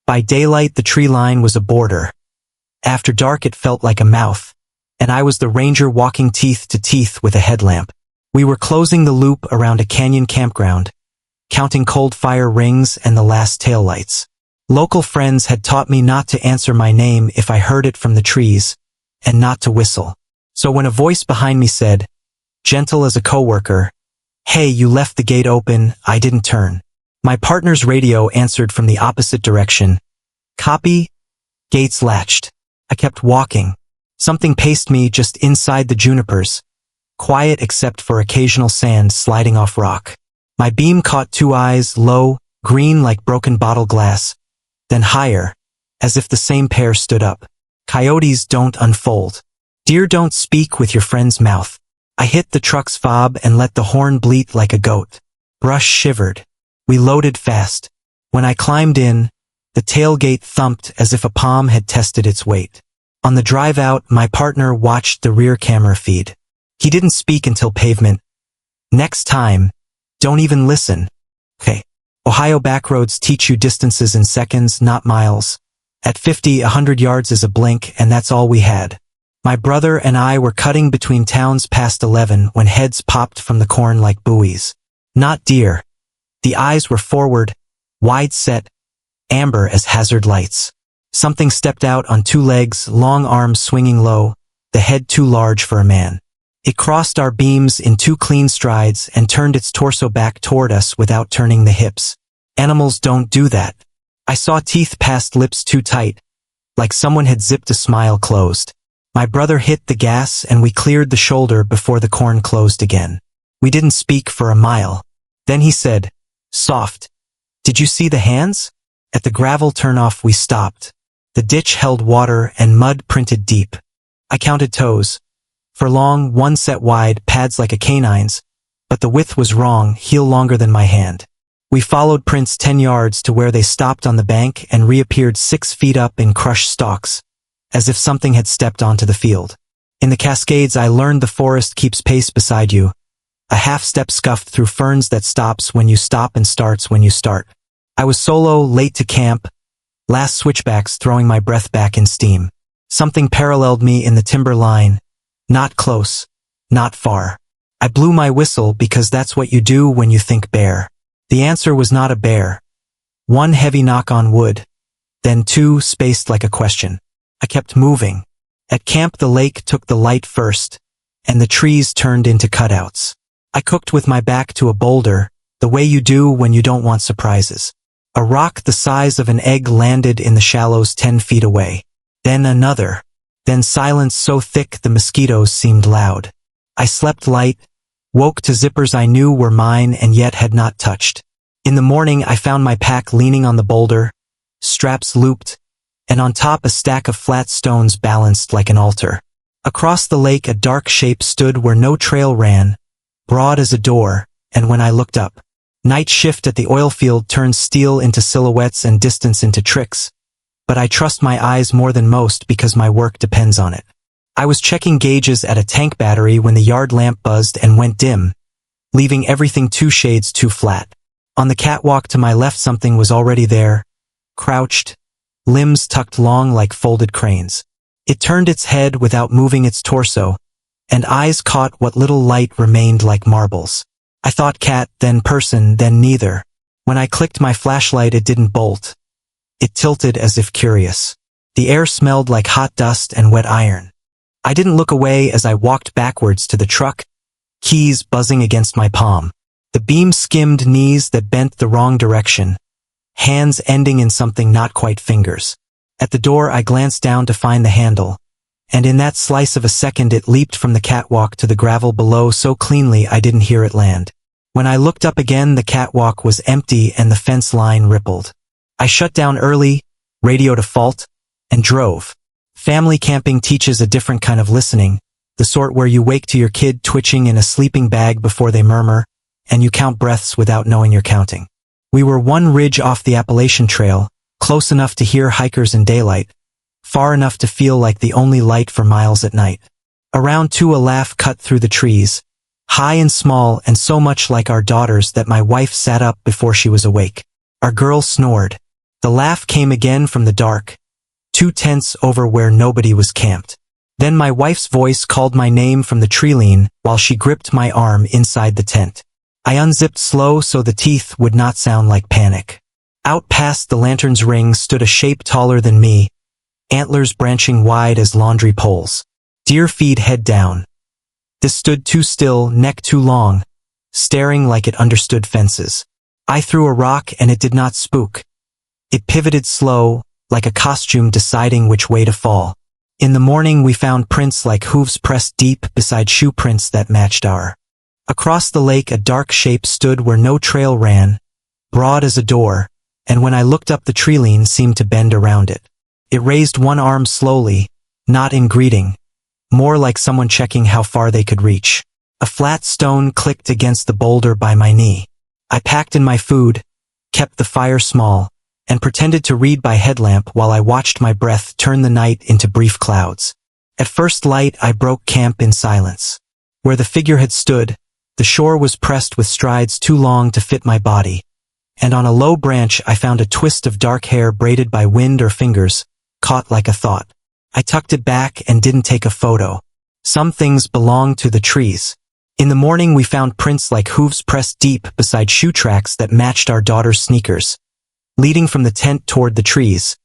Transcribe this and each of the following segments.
By daylight, the tree line was a border. After dark, it felt like a mouth, and I was the ranger walking teeth to teeth with a headlamp. We were closing the loop around a canyon campground, counting cold fire rings and the last taillights. Local friends had taught me not to answer my name if I heard it from the trees, and not to whistle. So when a voice behind me said, gentle as a coworker, "Hey, you left the gate open," I didn't turn. My partner's radio answered from the opposite direction. "Copy, gates latched." I kept walking. Something paced me just inside the junipers, quiet except for occasional sand sliding off rock. My beam caught two eyes, low, green like broken bottle glass, then higher, as if the same pair stood up. Coyotes don't unfold. Deer don't speak with your friend's mouth. I hit the truck's fob and let the horn bleat like a goat. Brush shivered. We loaded fast. When I climbed in, the tailgate thumped as if a palm had tested its weight. On the drive out, my partner watched the rear camera feed. He didn't speak until pavement. "Next time, don't even listen." Okay. Ohio backroads teach you distances in seconds, not miles. At 50, 100 yards is a blink, and that's all we had. My brother and I were cutting between towns past 11 when heads popped from the corn like buoys. Not deer. The eyes were forward, wide set, amber as hazard lights. Something stepped out on two legs, long arms swinging low, the head too large for a man. It crossed our beams in two clean strides and turned its torso back toward us without turning the hips. Animals don't do that. I saw teeth past lips too tight, like someone had zipped a smile closed. My brother hit the gas and we cleared the shoulder before the corn closed again. We didn't speak for a mile. Then he said, soft, "Did you see the hands?" At the gravel turnoff we stopped. The ditch held water and mud printed deep. I counted toes. For long, one set wide, pads like a canine's, but the width was wrong, heel longer than my hand. We followed prints 10 yards to where they stopped on the bank and reappeared 6 feet up in crushed stalks, as if something had stepped onto the field. In the Cascades, I learned the forest keeps pace beside you, a half-step scuffed through ferns that stops when you stop and starts when you start. I was solo, late to camp, last switchbacks throwing my breath back in steam. Something paralleled me in the timber line, not close, not far. I blew my whistle because that's what you do when you think bear. The answer was not a bear. One heavy knock on wood, then two spaced like a question. I kept moving. At camp, the lake took the light first, and the trees turned into cutouts. I cooked with my back to a boulder, the way you do when you don't want surprises. A rock the size of an egg landed in the shallows 10 feet away. Then another. Then silence so thick the mosquitoes seemed loud. I slept light, woke to zippers I knew were mine and yet had not touched. In the morning I found my pack leaning on the boulder, straps looped, and on top a stack of flat stones balanced like an altar. Across the lake a dark shape stood where no trail ran, broad as a door, and when I looked up, night shift at the oilfield turned steel into silhouettes and distance into tricks, but I trust my eyes more than most because my work depends on it. I was checking gauges at a tank battery when the yard lamp buzzed and went dim, leaving everything 2 shades too flat. On the catwalk to my left something was already there, crouched, limbs tucked long like folded cranes. It turned its head without moving its torso, and eyes caught what little light remained like marbles. I thought cat, then person, then neither. When I clicked my flashlight it didn't bolt. It tilted as if curious. The air smelled like hot dust and wet iron. I didn't look away as I walked backwards to the truck, keys buzzing against my palm. The beam skimmed knees that bent the wrong direction, hands ending in something not quite fingers. At the door I glanced down to find the handle, and in that slice of a second it leaped from the catwalk to the gravel below so cleanly I didn't hear it land. When I looked up again the catwalk was empty and the fence line rippled. I shut down early, radio to fault, and drove. Family camping teaches a different kind of listening, the sort where you wake to your kid twitching in a sleeping bag before they murmur, and you count breaths without knowing you're counting. We were one ridge off the Appalachian Trail, close enough to hear hikers in daylight, far enough to feel like the only light for miles at night. Around 2 a laugh cut through the trees, high and small and so much like our daughters that my wife sat up before she was awake. Our girl snored. The laugh came again from the dark, 2 tents over where nobody was camped. Then my wife's voice called my name from the treeline while she gripped my arm inside the tent. I unzipped slow so the teeth would not sound like panic. Out past the lantern's ring stood a shape taller than me, antlers branching wide as laundry poles. Deer feed head down. This stood too still, neck too long, staring like it understood fences. I threw a rock and it did not spook. It pivoted slow, like a costume deciding which way to fall. In the morning we found prints like hooves pressed deep beside shoe prints that matched our. Across the lake a dark shape stood where no trail ran, broad as a door, and when I looked up the treeline seemed to bend around it. It raised one arm slowly, not in greeting, more like someone checking how far they could reach. A flat stone clicked against the boulder by my knee. I packed in my food, kept the fire small, and pretended to read by headlamp while I watched my breath turn the night into brief clouds. At first light I broke camp in silence. Where the figure had stood, the shore was pressed with strides too long to fit my body, and on a low branch I found a twist of dark hair braided by wind or fingers, caught like a thought. I tucked it back and didn't take a photo. Some things belong to the trees. In the morning we found prints like hooves pressed deep beside shoe tracks that matched our daughter's sneakers, leading from the tent toward the trees,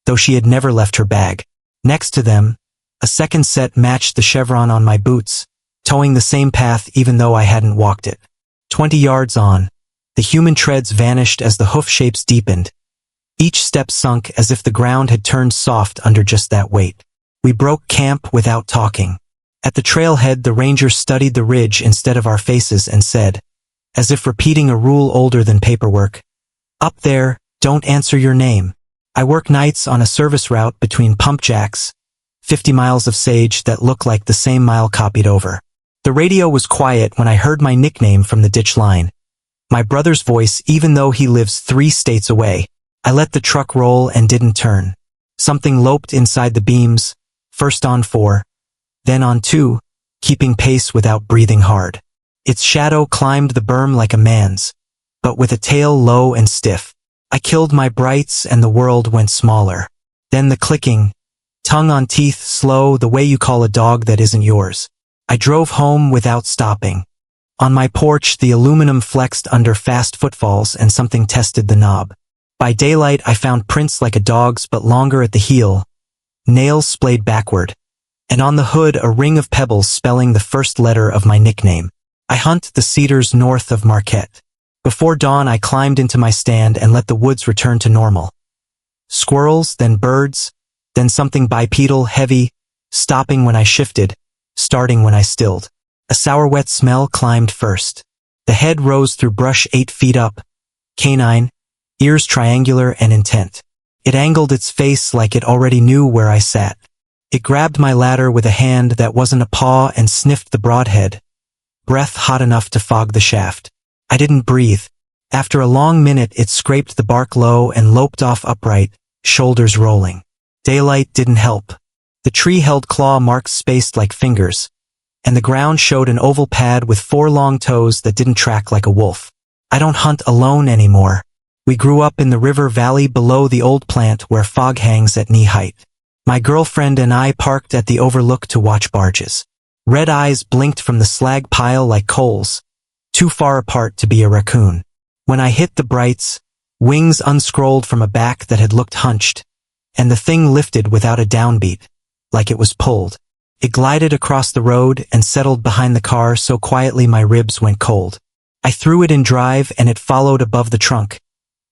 though she had never left her bag. Next to them, a second set matched the chevron on my boots, towing the same path even though I hadn't walked it. 20 yards on, the human treads vanished as the hoof shapes deepened. Each step sunk as if the ground had turned soft under just that weight. We broke camp without talking. At the trailhead the ranger studied the ridge instead of our faces and said, as if repeating a rule older than paperwork, "Up there, don't answer your name. I work nights on a service route between pump jacks, 50 miles of sage that look like the same mile copied over." The radio was quiet when I heard my nickname from the ditch line. My brother's voice, even though he lives 3 states away. I let the truck roll and didn't turn. Something loped inside the beams, first on 4, then on 2, keeping pace without breathing hard. Its shadow climbed the berm like a man's, but with a tail low and stiff. I killed my brights and the world went smaller. Then the clicking, tongue on teeth, slow, the way you call a dog that isn't yours. I drove home without stopping. On my porch the aluminum flexed under fast footfalls and something tested the knob. By daylight I found prints like a dog's but longer at the heel, nails splayed backward, and on the hood a ring of pebbles spelling the first letter of my nickname. I hunt the cedars north of Marquette. Before dawn I climbed into my stand and let the woods return to normal. Squirrels, then birds, then something bipedal, heavy, stopping when I shifted, starting when I stilled. A sour wet smell climbed first. The head rose through brush 8 feet up, canine, ears triangular and intent. It angled its face like it already knew where I sat. It grabbed my ladder with a hand that wasn't a paw and sniffed the broadhead, breath hot enough to fog the shaft. I didn't breathe. After a long minute it scraped the bark low and loped off upright, shoulders rolling. Daylight didn't help. The tree held claw marks spaced like fingers, and the ground showed an oval pad with 4 long toes that didn't track like a wolf. I don't hunt alone anymore. We grew up in the river valley below the old plant where fog hangs at knee height. My girlfriend and I parked at the overlook to watch barges. Red eyes blinked from the slag pile like coals, too far apart to be a raccoon. When I hit the brights, wings unscrolled from a back that had looked hunched, and the thing lifted without a downbeat, like it was pulled. It glided across the road and settled behind the car so quietly my ribs went cold. I threw it in drive and it followed above the trunk,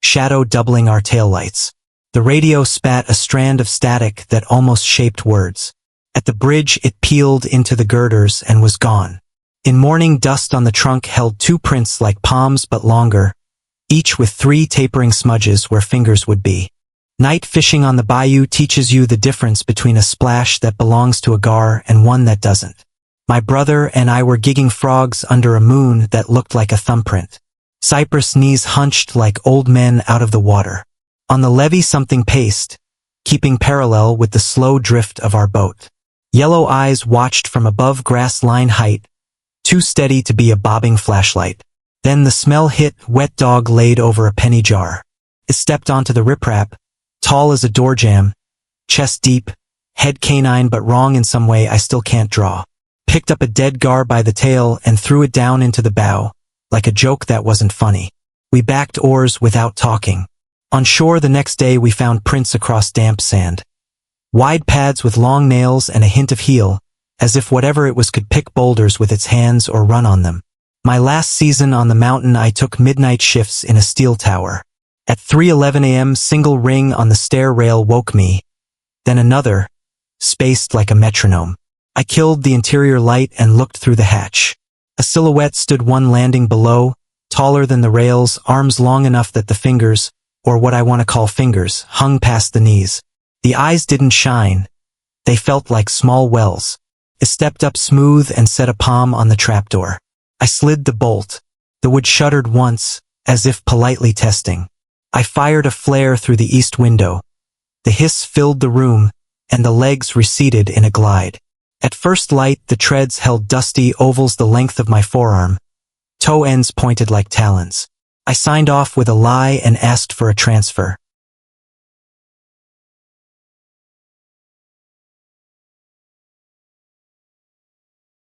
shadow doubling our taillights. The radio spat a strand of static that almost shaped words. At the bridge it peeled into the girders and was gone. In morning dust on the trunk held 2 prints like palms but longer, each with 3 tapering smudges where fingers would be. Night fishing on the bayou teaches you the difference between a splash that belongs to a gar and one that doesn't. My brother and I were gigging frogs under a moon that looked like a thumbprint. Cypress knees hunched like old men out of the water. On the levee something paced, keeping parallel with the slow drift of our boat. Yellow eyes watched from above grass line height, too steady to be a bobbing flashlight. Then the smell hit, wet dog laid over a penny jar. I stepped onto the riprap, tall as a doorjamb, chest deep, head canine but wrong in some way I still can't draw. Picked up a dead gar by the tail and threw it down into the bow, like a joke that wasn't funny. We backed oars without talking. On shore the next day we found prints across damp sand. Wide pads with long nails and a hint of heel, as if whatever it was could pick boulders with its hands or run on them. My last season on the mountain I took midnight shifts in a steel tower. At 3:11 a.m. single ring on the stair rail woke me, then another, spaced like a metronome. I killed the interior light and looked through the hatch. A silhouette stood one landing below, taller than the rails, arms long enough that the fingers, or what I want to call fingers, hung past the knees. The eyes didn't shine. They felt like small wells. I stepped up smooth and set a palm on the trapdoor. I slid the bolt. The wood shuddered once, as if politely testing. I fired a flare through the east window. The hiss filled the room, and the legs receded in a glide. At first light, the treads held dusty ovals the length of my forearm. Toe ends pointed like talons. I signed off with a lie and asked for a transfer.